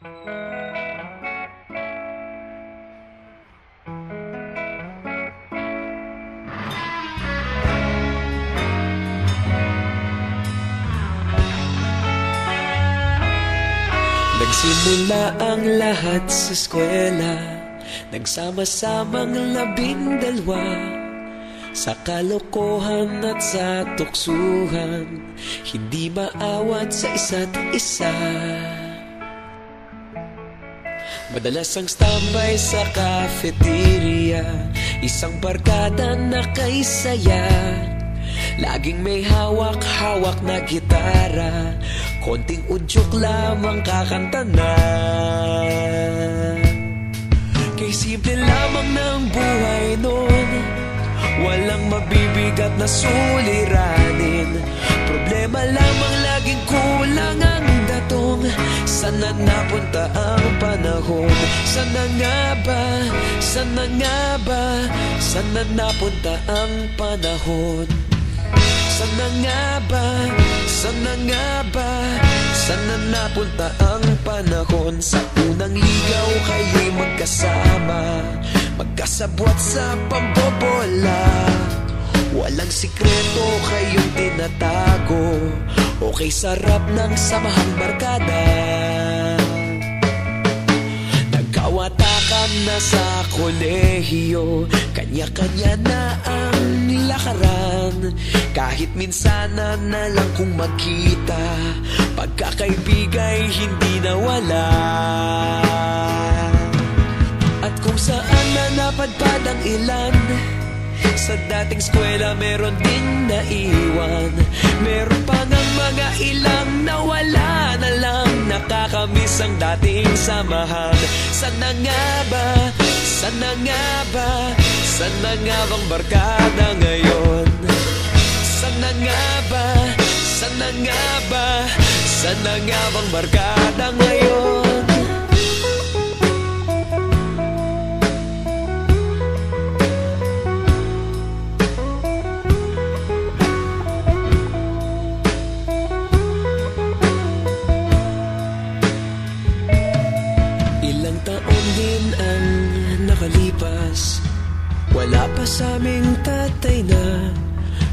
Nagsimula ang lahat sa eskwela, nagsama-samang 12 sa kalokohan at sa tuksuhan, hindi maawat sa isa't isa. Madalas ang standby sa cafeteria, isang barkada na kay saya. Laging may hawak-hawak na gitara, konting udyok lamang kakanta na. Kay simple lamang ng buhay nun, walang mabibigat na suliranin. Problema lamang laging kulang ang datong. Sana napunta ang panahon? Sana nga ba? Sana nga ba? Sana napunta ang panahon? Sana nga ba? Sana nga ba? Sana napunta ang panahon? Sa unang ligaw kayo'y magkasama, magkasabwat sa pambobola. Walang sikreto kayong tinatago, okay sarap ng samahang barkada. Nagkawatakan na sa kolehiyo, kanya-kanya na ang lakaran. Kahit minsanan na lang kung magkita, pagkakaibigay hindi nawala. At kung saan na napadpad ang ilan, sa dating eskwela meron din naiwan. Meron pa ng mga ilang nawala na lang, nakakamiss ang dating samahan. Sana nga ba? Sana nga ba? Sana nga bang barkada ngayon? Sana nga ba? Sana nga ba? Sana nga bang barkada ngayon? Ilang taon din ang nakalipas, wala pa sa aming tatay na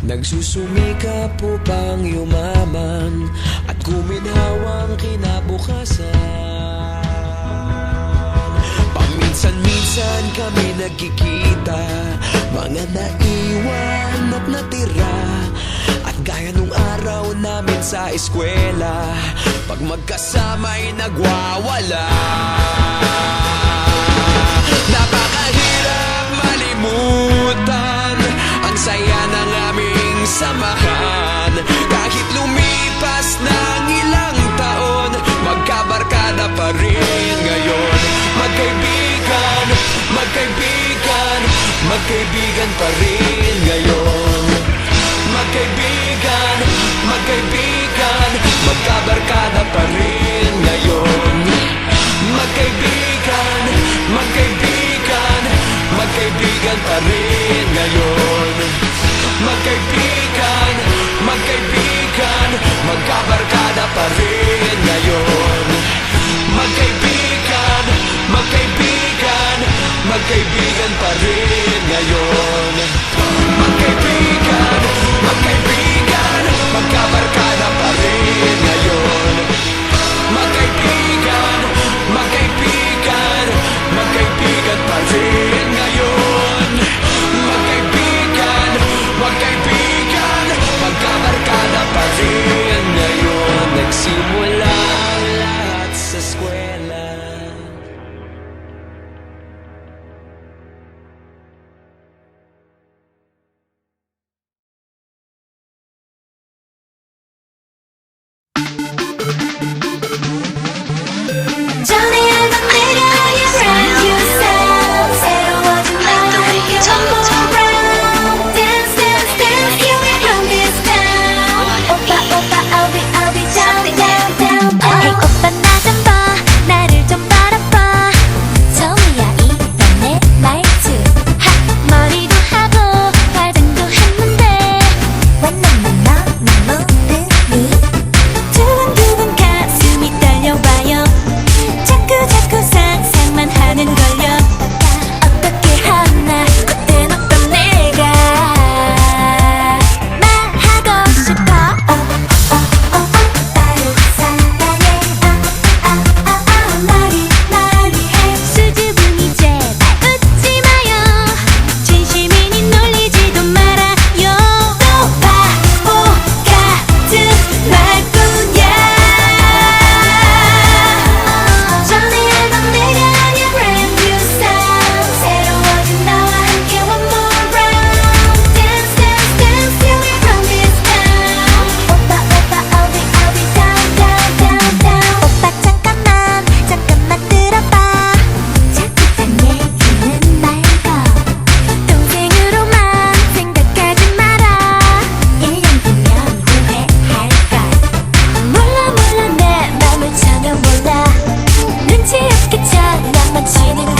nagsusumikap upang yumaman at guminhawang kinabukasan. Paminsan-minsan kami nagkikita, mga naiwan at natira. At gaya nung araw namin sa eskwela, pag magkasama'y nagwawala. Napakahirap malimutan ang saya ng aming samahan. Kahit lumipas ng ilang taon, magkabarkada pa rin ngayon. Magkaibigan, magkaibigan, magkaibigan pa rin ngayon. Magkaibigan, magkaibigan, magkabarkada pa rin ngayon. Magkaibigan, magkaibigan, magkaibigan pa rin ngayon. Magkaibigan, magkaibigan, magkabarkada pa rin ngayon. Magkaibigan, magkaibigan, magkaibigan pa rin ngayon. Magkaibigan, magkaibigan, magkabarkada pa rin ngayon. pansinin